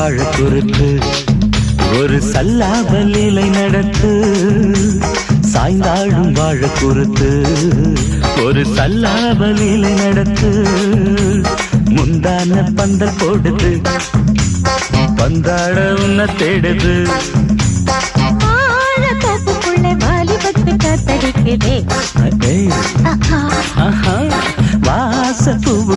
வாழ குறுத்து ஒரு சல்லாபலீலை நடத்து சாய்ந்தாடும் வாழ குறுத்து ஒரு சல்லாபலீலை நடத்து முந்தான பந்தல் போடுது பந்தாட உன்ன தேடுது தோப்புக்குள்ள வாலிபத்து காத்தடிக்குதே வாச பூ